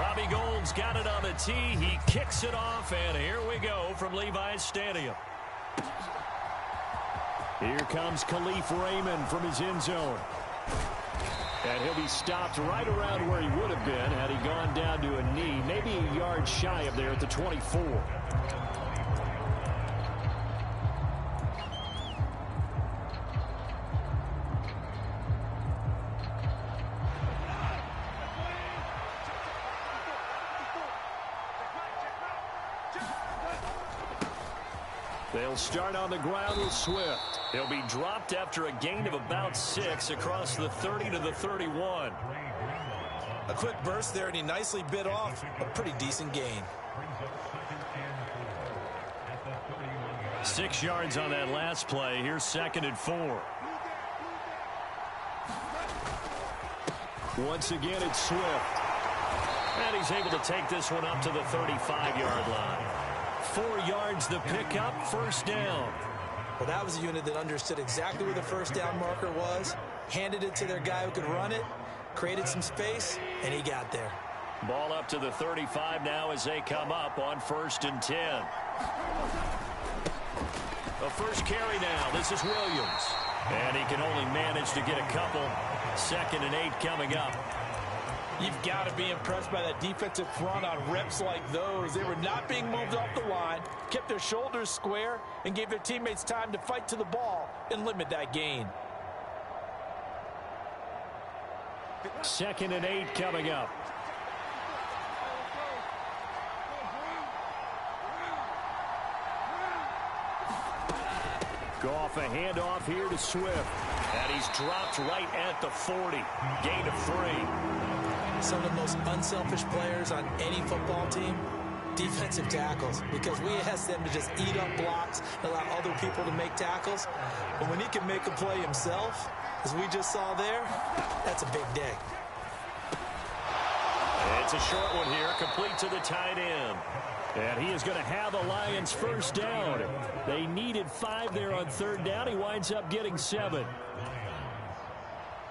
Robbie Gould's got it on the tee. He kicks it off, and here we go from Levi's Stadium. Here comes Khalif Raymond from his end zone. And he'll be stopped right around where he would have been had he gone down to a knee, maybe a yard shy of there at the 24. They'll start on the ground with Swift. He'll be dropped after a gain of about 6 across the 30 to the 31. A quick burst there, and he nicely bit off a pretty decent gain. 6 yards on that last play. Here's 2nd and 4. Once again, it's Swift. And he's able to take this one up to the 35-yard line. 4 yards the pickup, first down. Well, that was a unit that understood exactly where the first down marker was, handed it to their guy who could run it, created some space, and he got there. Ball up to the 35 now as they come up on 1st and 10. The first carry now. This is Williams. And he can only manage to get a couple. 2nd and 8 coming up. You've got to be impressed by that defensive front on reps like those. They were not being moved off the line, kept their shoulders square, and gave their teammates time to fight to the ball and limit that gain. 2nd and 8 coming up. Goff, a handoff here to Swift. And he's dropped right at the 40. Gain of 3. Some of the most unselfish players on any football team, defensive tackles, because we ask them to just eat up blocks, allow other people to make tackles. But when he can make a play himself, as we just saw there, that's a big day. It's a short one here, complete to the tight end. And he is going to have the Lions first down. They needed 5 there on 3rd down. He winds up getting 7.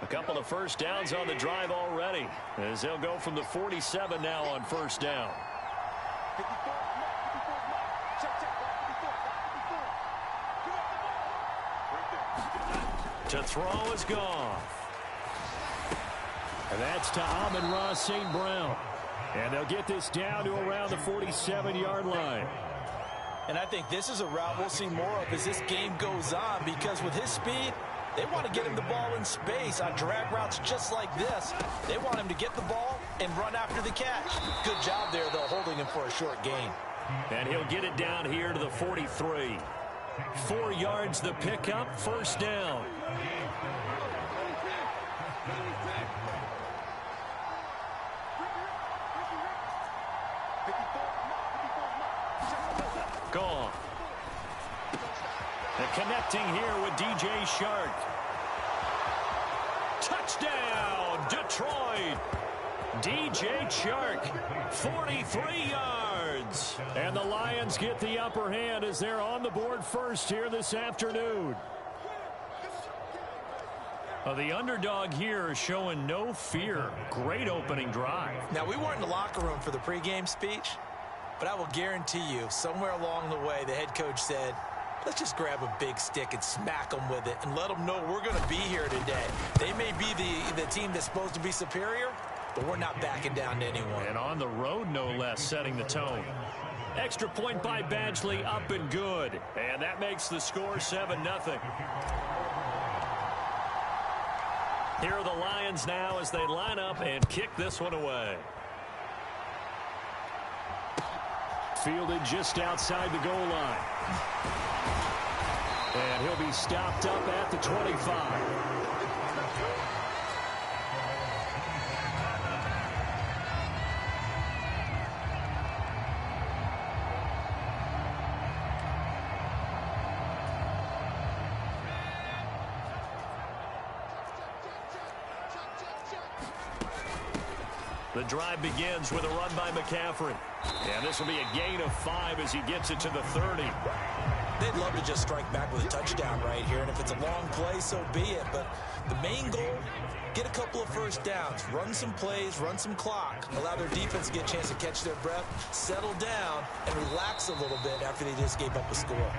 A couple of first downs on the drive already, as they'll go from the 47 now on 1st down. To throw is Goff. And that's to Amon-Ra St. Brown. And they'll get this down to around the 47-yard line. And I think this is a route we'll see more of as this game goes on, because with his speed, they want to get him the ball in space on drag routes just like this. They want him to get the ball and run after the catch. Good job there, though, holding him for a short gain. And he'll get it down here to the 43. 4 yards the pickup, first down. Gone. And connecting here with DJ Shark. Touchdown, Detroit. DJ Shark, 43 yards. And the Lions get the upper hand as they're on the board first here this afternoon. The underdog here is showing no fear. Great opening drive. Now, we weren't in the locker room for the pregame speech, but I will guarantee you, somewhere along the way, the head coach said, let's just grab a big stick and smack them with it and let them know we're going to be here today. They may be the team that's supposed to be superior, but we're not backing down to anyone. And on the road, no less, setting the tone. Extra point by Badgley, up and good. And that makes the score 7-0. Here are the Lions now as they line up and kick this one away. Fielded just outside the goal line. And he'll be stopped up at the 25. The drive begins with a run by McCaffrey. And this will be a gain of 5 as he gets it to the 30. They'd love to just strike back with a touchdown right here, and if it's a long play, so be it. But the main goal, get a couple of first downs, run some plays, run some clock, allow their defense to get a chance to catch their breath, settle down, and relax a little bit after they just gave up a score.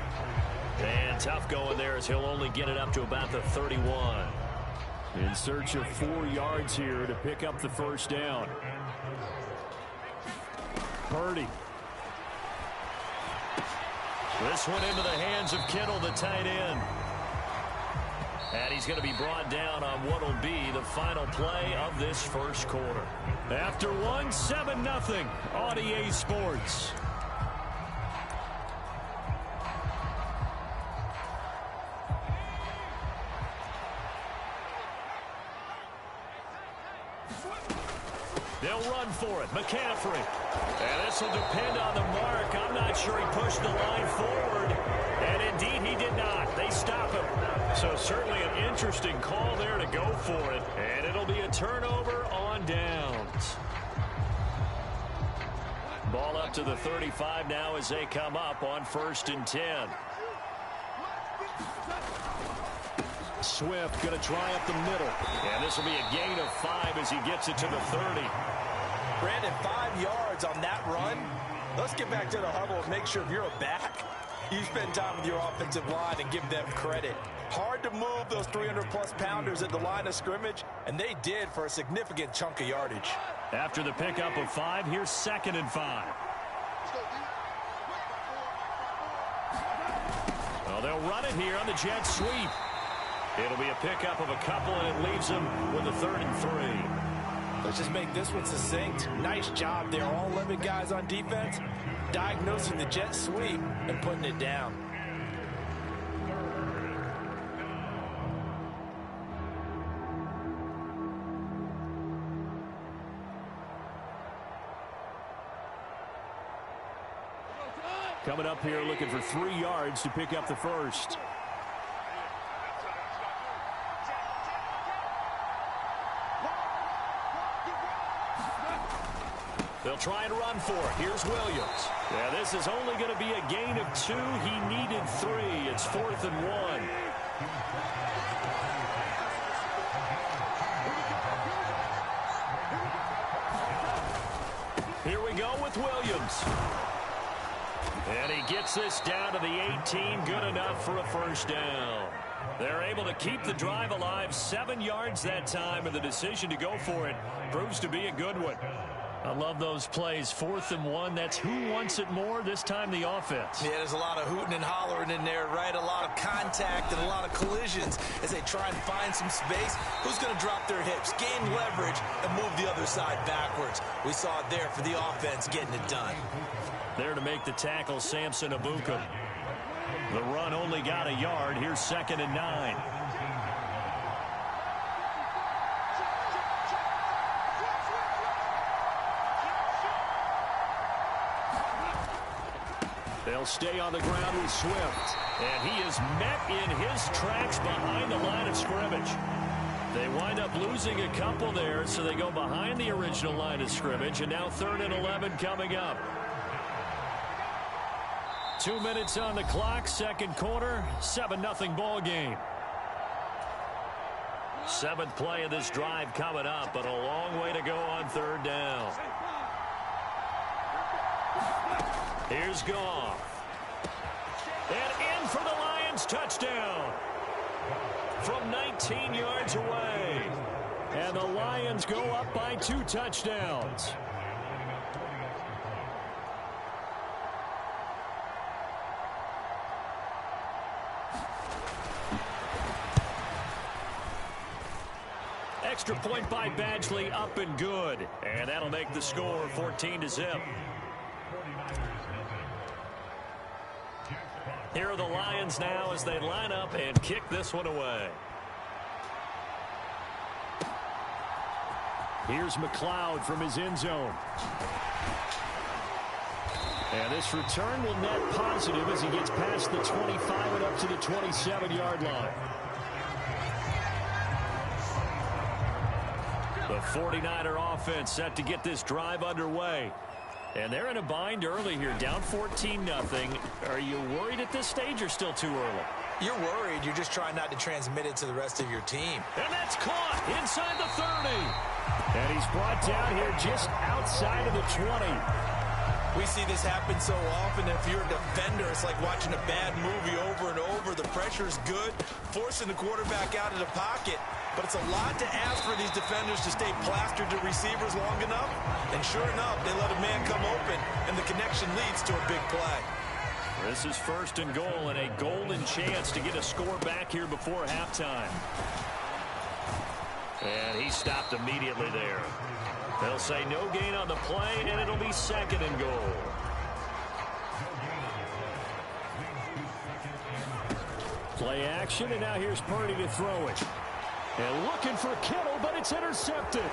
And tough going there as he'll only get it up to about the 31. In search of 4 yards here to pick up the first down. Purdy. This one into the hands of Kittle, the tight end. And he's going to be brought down on what will be the final play of this first quarter. After one, 7-0 on EA Sports. They'll run for it. McCaffrey. And this will depend on the mark. I'm not sure he pushed the line forward. And indeed, he did not. They stop him. So certainly an interesting call there to go for it. And it'll be a turnover on downs. Ball up to the 35 now as they come up on 1st and 10. Swift going to try up the middle. And this will be a gain of 5 as he gets it to the 30. Brandon, 5 yards on that run. Let's get back to the huddle and make sure if you're a back, you spend time with your offensive line and give them credit. Hard to move those 300-plus pounders at the line of scrimmage, and they did for a significant chunk of yardage. After the pickup of 5, here's 2nd and 5. Well, they'll run it here on the jet sweep. It'll be a pickup of a couple, and it leaves them with a 3rd and 3. Let's just make this one succinct. Nice job there. All 11 guys on defense diagnosing the jet sweep and putting it down. Coming up here looking for 3 yards to pick up the first. They'll try and run for it. Here's Williams. Yeah, this is only going to be a gain of 2. He needed 3. It's 4th and 1. Here we go with Williams. And he gets this down to the 18. Good enough for a first down. They're able to keep the drive alive. 7 yards that time, and the decision to go for it proves to be a good one. I love those plays. 4th and 1. That's who wants it more. This time the offense. Yeah, there's a lot of hooting and hollering in there, right? A lot of contact and a lot of collisions as they try and find some space. Who's going to drop their hips, gain leverage, and move the other side backwards? We saw it there for the offense getting it done. There to make the tackle, Samson Abuka. The run only got a yard. Here's 2nd and 9. They'll stay on the ground with Swift. And he is met in his tracks behind the line of scrimmage. They wind up losing a couple there, so they go behind the original line of scrimmage. And now 3rd and 11 coming up. 2 minutes on the clock, 2nd quarter, 7-0 ball game. 7th play of this drive coming up, but a long way to go on 3rd down. Here's Goff. And in for the Lions, touchdown. From 19 yards away. And the Lions go up by 2 touchdowns. Extra point by Badgley, up and good. And that'll make the score 14-0. Here are the Lions now as they line up and kick this one away. Here's McLeod from his end zone. And this return will net positive as he gets past the 25 and up to the 27-yard line. The 49er offense set to get this drive underway. And they're in a bind early here, down 14-0. Are you worried at this stage or still too early? You're worried. You're just trying not to transmit it to the rest of your team. And that's caught inside the 30. And he's brought down here just outside of the 20. We see this happen so often. If you're a defender, it's like watching a bad movie over and over. The pressure's good, forcing the quarterback out of the pocket. But it's a lot to ask for these defenders to stay plastered to receivers long enough. And sure enough, they let a man come open, and the connection leads to a big play. This is 1st and goal, and a golden chance to get a score back here before halftime. And he stopped immediately there. They'll say no gain on the play, and it'll be 2nd and goal. Play action, and now here's Purdy to throw it. And looking for Kittle, but it's intercepted.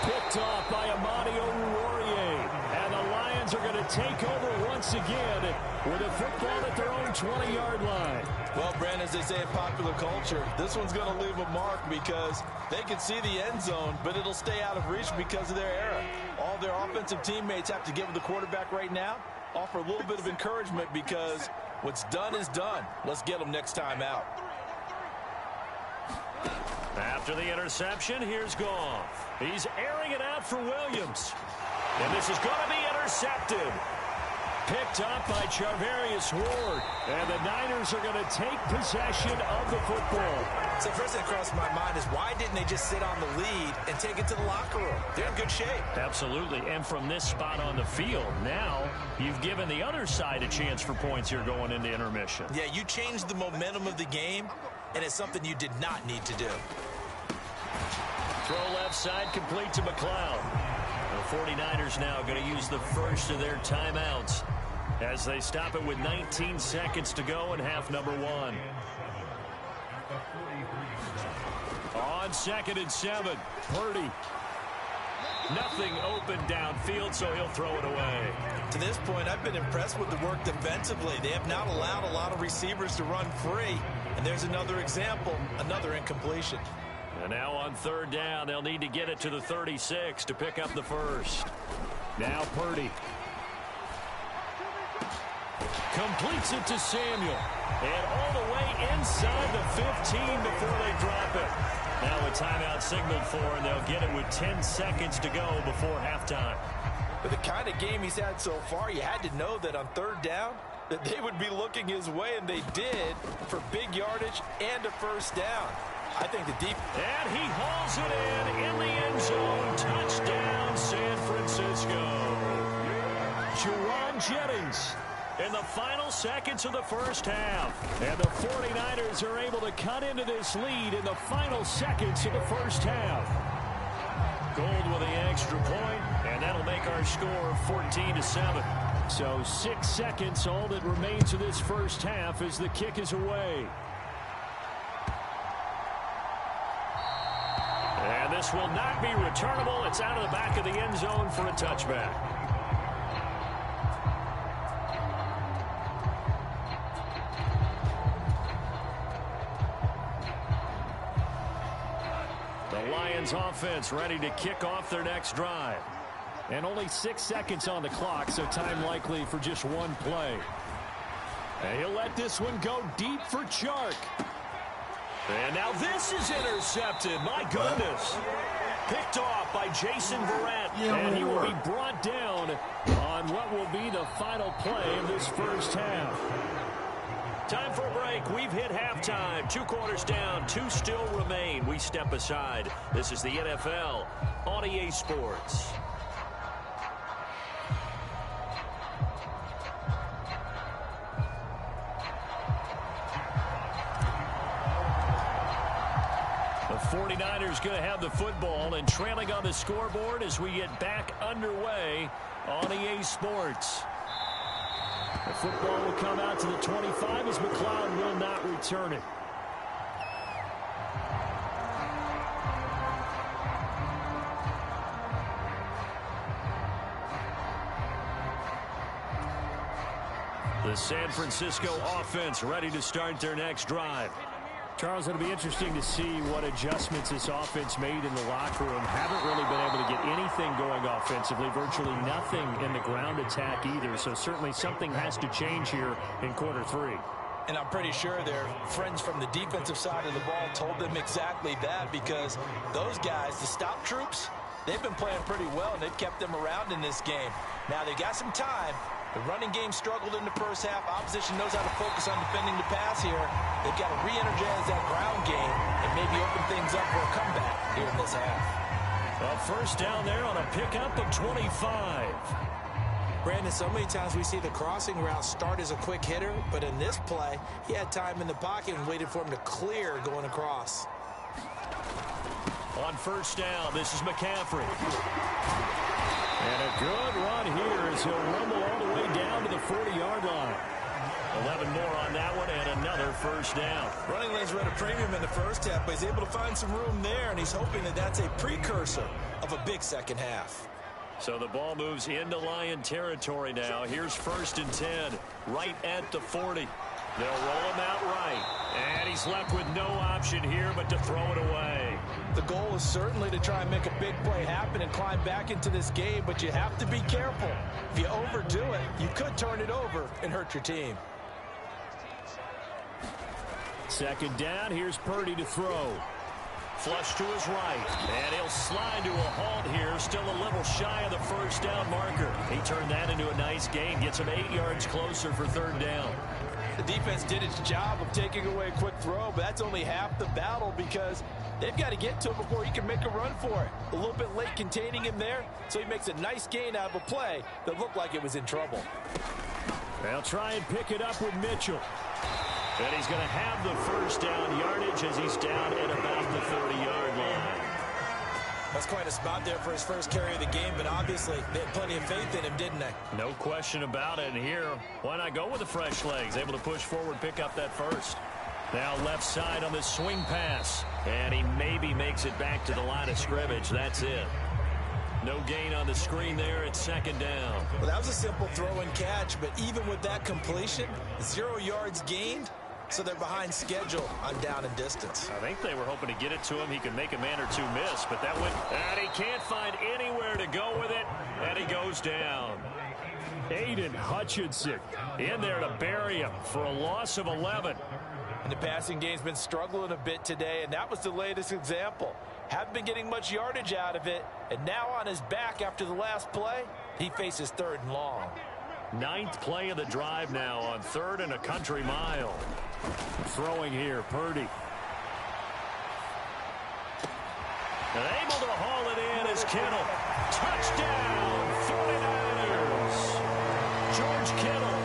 Picked off by Amani Oruwariye. And the Lions are going to take over once again with a football at their own 20-yard line. Well, Brandon, as they say in popular culture, this one's going to leave a mark because they can see the end zone, but it'll stay out of reach because of their error. All their offensive teammates have to give the quarterback right now, offer a little bit of encouragement because what's done is done. Let's get them next time out. After the interception, here's Goff. He's airing it out for Williams. And this is going to be intercepted. Picked up by Charvarius Ward. And the Niners are going to take possession of the football. So first thing that crossed my mind is why didn't they just sit on the lead and take it to the locker room? They're in good shape. Absolutely. And from this spot on the field, now you've given the other side a chance for points here going into intermission. Yeah, you changed the momentum of the game, and it's something you did not need to do. Throw left side complete to McLeod. The 49ers now going to use the first of their timeouts as they stop it with 19 seconds to go in half number 1. On 2nd and 7, Purdy. Nothing open downfield, so he'll throw it away. To this point, I've been impressed with the work defensively. They have not allowed a lot of receivers to run free. And there's another example, another incompletion. And now on 3rd down, they'll need to get it to the 36 to pick up the first. Now Purdy. Completes it to Samuel. And all the way inside the 15 before they drop it. Now a timeout signaled for, and they'll get it with 10 seconds to go before halftime. With the kind of game he's had so far, you had to know that on 3rd down, that they would be looking his way, and they did, for big yardage and a first down. I think the deep... And he hauls it in the end zone. Touchdown, San Francisco. Juwan Jennings in the final seconds of the first half. And the 49ers are able to cut into this lead in the final seconds of the first half. Gold with the extra point, and that'll make our score 14-7. So 6 seconds, all that remains of this first half as the kick is away. And this will not be returnable. It's out of the back of the end zone for a touchback. The Lions offense ready to kick off their next drive. And only 6 seconds on the clock, so time likely for just one play. And he'll let this one go deep for Chark. And now this is intercepted. My goodness. Picked off by Jason Verrett. And he will be brought down on what will be the final play of this first half. Time for a break. We've hit halftime. 2 quarters down. 2 still remain. We step aside. This is the NFL on EA Sports. The 49ers going to have the football and trailing on the scoreboard as we get back underway on EA Sports. The football will come out to the 25 as McLeod will not return it. The San Francisco offense ready to start their next drive. Charles, it'll be interesting to see what adjustments this offense made in the locker room. Haven't really been able to get any anything going offensively, virtually nothing in the ground attack either. So certainly something has to change here in quarter 3. And I'm pretty sure their friends from the defensive side of the ball told them exactly that, because those guys, the stop troops, they've been playing pretty well, and they've kept them around in this game. Now, they got some time. The running game struggled in the first half. Opposition knows how to focus on defending the pass here. They've got to re-energize that ground game and maybe open things up for a comeback here in this half. Well, first down there on a pickup of 25. Brandon, so many times we see the crossing route start as a quick hitter, but in this play, he had time in the pocket and waited for him to clear going across. On first down, this is McCaffrey. And a good run here as he'll rumble all the way down to the 40-yard line. 11 more on that one and another first down. Running lanes were at a premium in the first half, but he's able to find some room there, and he's hoping that that's a precursor of a big second half. So the ball moves into Lion territory now. Here's first and 10, right at the 40. They'll roll him out right. And he's left with no option here but to throw it away. The goal is certainly to try and make a big play happen and climb back into this game, but you have to be careful. If you overdo it, you could turn it over and hurt your team. Second down, here's Purdy to throw. Flush to his right, and he'll slide to a halt here, still a little shy of the first down marker. He turned that into a nice gain, gets him 8 yards closer for third down. The defense did its job of taking away a quick throw, but that's only half the battle because they've got to get to him before he can make a run for it. A little bit late containing him there, so he makes a nice gain out of a play that looked like it was in trouble. They'll try and pick it up with Mitchell. And he's going to have the first down yardage as he's down at about the 30-yard line. That's quite a spot there for his first carry of the game, but obviously they had plenty of faith in him, didn't they? No question about it. And here, why not go with the fresh legs? Able to push forward, pick up that first. Now left side on the swing pass. And he maybe makes it back to the line of scrimmage. That's it. No gain on the screen there at second down. Well, that was a simple throw and catch, but even with that completion, 0 yards gained, so they're behind schedule on down and distance. I think they were hoping to get it to him. He could make a man or two miss, but that went, and he can't find anywhere to go with it, and he goes down. Aiden Hutchinson in there to bury him for a loss of 11. And the passing game's been struggling a bit today, and that was the latest example. Haven't been getting much yardage out of it, and now on his back after the last play, he faces third and long. 9th play of the drive now on 3rd and a country mile. Throwing here, Purdy. And able to haul it in is Kittle. Touchdown, 49ers. George Kittle,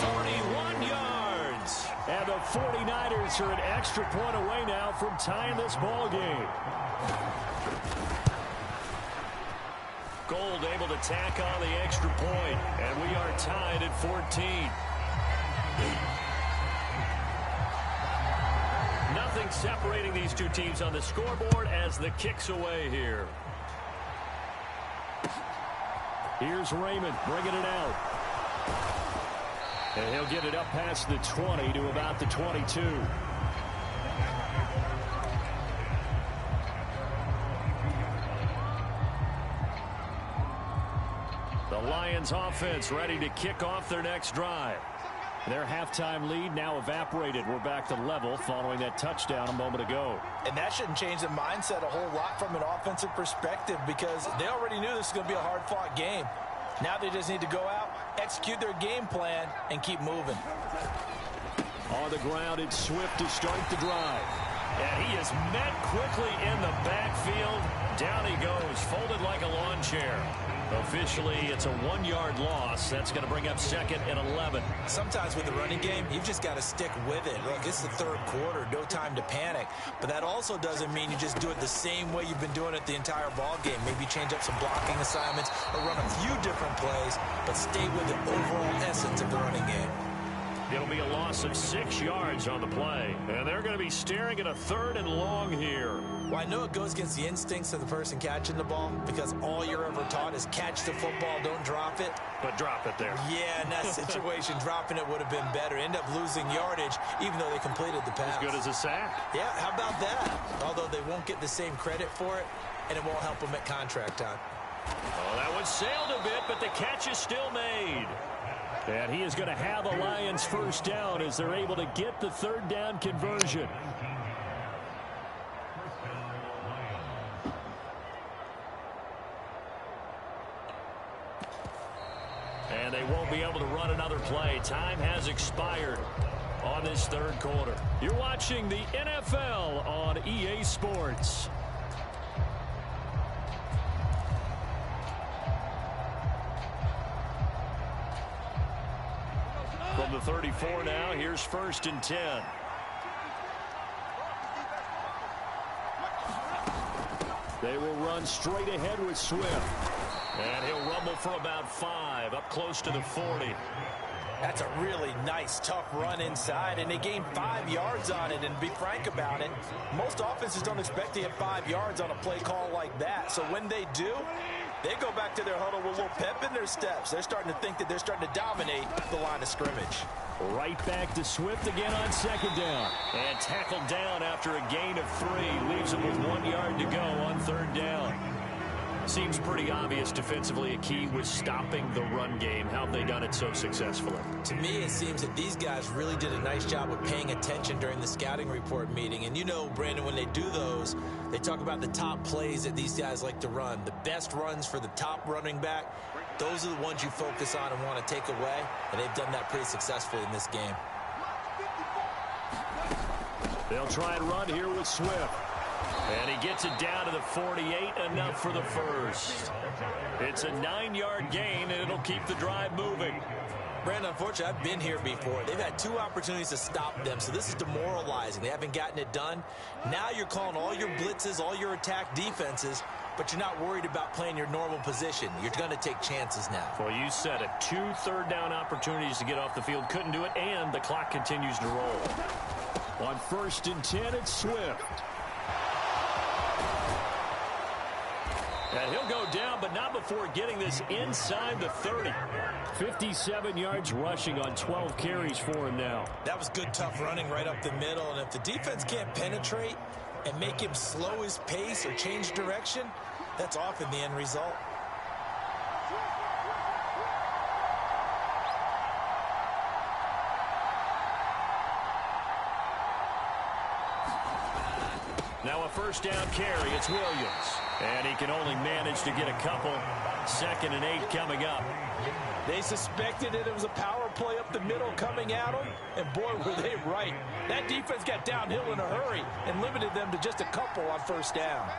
41 yards. And the 49ers are an extra point away now from tying this ball game. Gold able to tack on the extra point, and we are tied at 14. Nothing separating these two teams on the scoreboard as the kick's away here. Here's Raymond bringing it out. And he'll get it up past the 20 to about the 22. The Lions offense ready to kick off their next drive. Their halftime lead now evaporated. We're back to level following that touchdown a moment ago. And that shouldn't change the mindset a whole lot from an offensive perspective, because they already knew this was going to be a hard-fought game. Now they just need to go out, execute their game plan, and keep moving. On the ground, it's Swift to start the drive. And he is met quickly in the backfield. Down he goes, folded like a lawn chair. Officially, it's a 1-yard loss. That's going to bring up 2nd and 11. Sometimes with the running game, you've just got to stick with it. Look, it's the third quarter, no time to panic. But that also doesn't mean you just do it the same way you've been doing it the entire ball game. Maybe change up some blocking assignments or run a few different plays, but stay with the overall essence of the running game. It'll be a loss of 6 yards on the play. And they're going to be staring at a 3rd and long here. Well, I know it goes against the instincts of the person catching the ball, because all you're ever taught is catch the football, don't drop it. But drop it there. Yeah, in that situation, dropping it would have been better. End up losing yardage, even though they completed the pass. As good as a sack. Yeah, how about that? Although they won't get the same credit for it, and it won't help them at contract time. Oh, that one sailed a bit, but the catch is still made. And he is going to have a Lions first down as they're able to get the third down conversion. And they won't be able to run another play. Time has expired on this third quarter. You're watching the NFL on EA Sports. From the 34 now, here's 1st and 10. They will run straight ahead with Swift. And he'll rumble for about 5, up close to the 40. That's a really nice, tough run inside, and they gained 5 yards on it. And to be frank about it, most offenses don't expect to get 5 yards on a play call like that. So when they do, they go back to their huddle with a little pep in their steps. They're starting to think that they're starting to dominate the line of scrimmage. Right back to Swift again on 2nd down. And tackled down after a gain of 3. Leaves him with 1 yard to go on 3rd down. Seems pretty obvious defensively a key was stopping the run game. How have they done it so successfully? To me, it seems that these guys really did a nice job of paying attention during the scouting report meeting. And you know, Brandon, when they do those, they talk about the top plays that these guys like to run. The best runs for the top running back, those are the ones you focus on and want to take away. And they've done that pretty successfully in this game. They'll try and run here with Swift. And he gets it down to the 48, enough for the first. It's a 9-yard gain, and it'll keep the drive moving. Brandon, unfortunately, I've been here before. They've had 2 opportunities to stop them, so this is demoralizing. They haven't gotten it done. Now you're calling all your blitzes, all your attack defenses, but you're not worried about playing your normal position. You're going to take chances now. Well, you said it. 2 third-down opportunities to get off the field. Couldn't do it, and the clock continues to roll. On 1st and 10, it's Swift. And he'll go down, but not before getting this inside the 30. 57 yards rushing on 12 carries for him now. That was good, tough running right up the middle. And if the defense can't penetrate and make him slow his pace or change direction, that's often the end result. Now a 1st down carry. It's Williams. And he can only manage to get a couple. 2nd and 8 coming up. They suspected it was a power play up the middle coming at them, and boy, were they right. That defense got downhill in a hurry and limited them to just a couple on 1st down.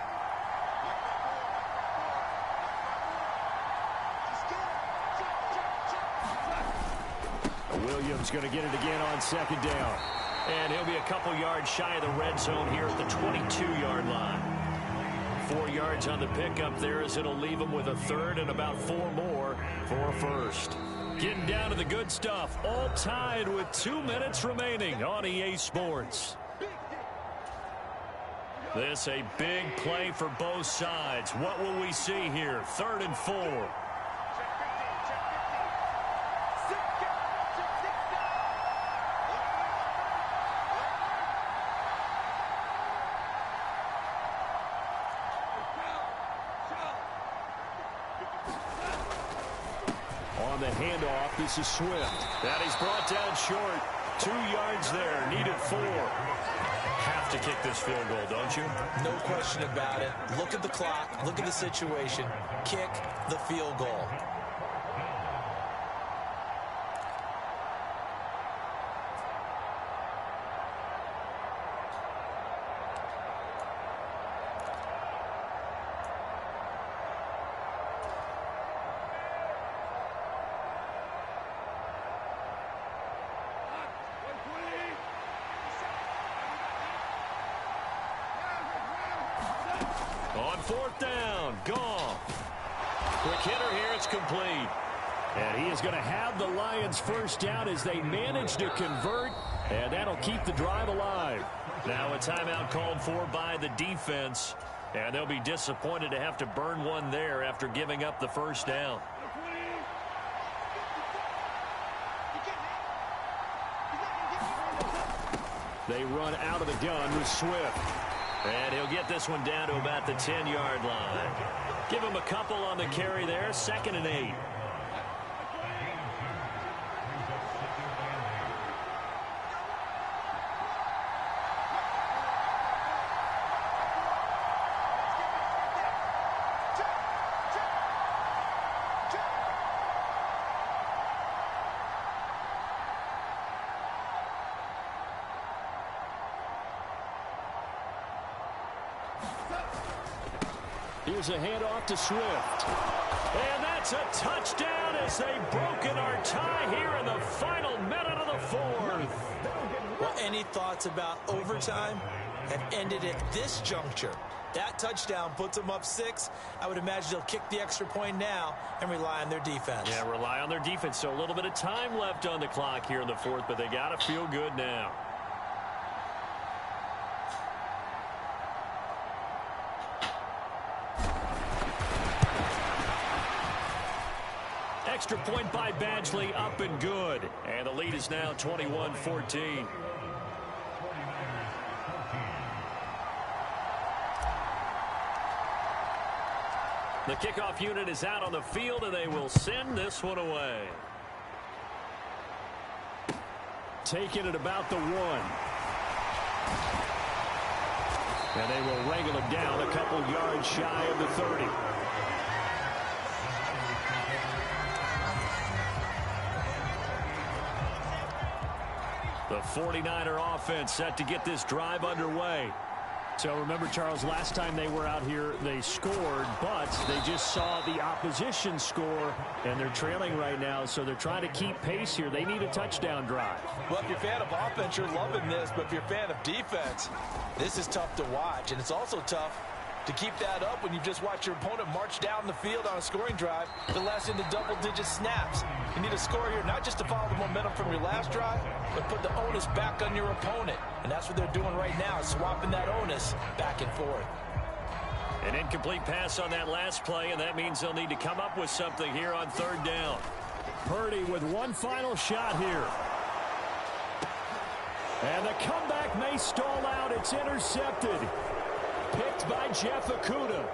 Williams going to get it again on 2nd down. And he'll be a couple yards shy of the red zone here at the 22-yard line. 4 yards on the pickup there as it'll leave him with a 3rd and about 4 more for a 1st. Getting down to the good stuff. All tied with 2 minutes remaining on EA Sports. This a big play for both sides. What will we see here? 3rd and 4. The handoff, this is Swift. That he's brought down short. 2 yards there, needed 4. Have to kick this field goal, don't you? No question about it. Look at the clock, look at the situation. Kick the field goal. On 4th down, gone. Quick hitter here, it's complete. And he is going to have the Lions first down as they manage to convert, and that'll keep the drive alive. Now a timeout called for by the defense, and they'll be disappointed to have to burn one there after giving up the 1st down. They run out of the gun with Swift. And he'll get this one down to about the 10-yard line. Give him a couple on the carry there. 2nd and 8. Here's a handoff to Swift. And that's a touchdown as they've broken our tie here in the final minute of the 4th. Well, any thoughts about overtime have ended at this juncture. That touchdown puts them up 6. I would imagine they'll kick the extra point now and rely on their defense. Yeah, rely on their defense. So a little bit of time left on the clock here in the 4th, but they got to feel good now. Extra point by Badgley, up and good. And the lead is now 21-14. The kickoff unit is out on the field, and they will send this one away. Taking it about the 1. And they will wrangle him down a couple yards shy of the 30. The 49er offense set to get this drive underway. So remember, Charles, last time they were out here, they scored, but they just saw the opposition score, and they're trailing right now, so they're trying to keep pace here. They need a touchdown drive. Well, if you're a fan of offense, you're loving this, but if you're a fan of defense, this is tough to watch, and it's also tough to keep that up when you just watch your opponent march down the field on a scoring drive that lasts into double-digit snaps. You need a score here not just to follow the momentum from your last drive, but put the onus back on your opponent. And that's what they're doing right now, swapping that onus back and forth. An incomplete pass on that last play, and that means they'll need to come up with something here on 3rd down. Purdy with one final shot here. And the comeback may stall out. It's intercepted. Picked by Jeff Okudah.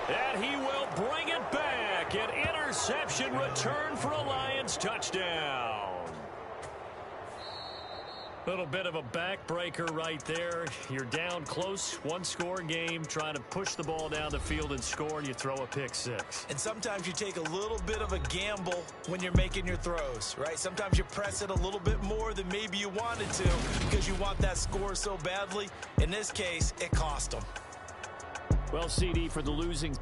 And he will bring it back. An interception return for a Lions touchdown. Little bit of a backbreaker right there. You're down close, one-score game, trying to push the ball down the field and score, and you throw a pick 6. And sometimes you take a little bit of a gamble when you're making your throws, right? Sometimes you press it a little bit more than maybe you wanted to because you want that score so badly. In this case, it cost them. Well, CD, for the losing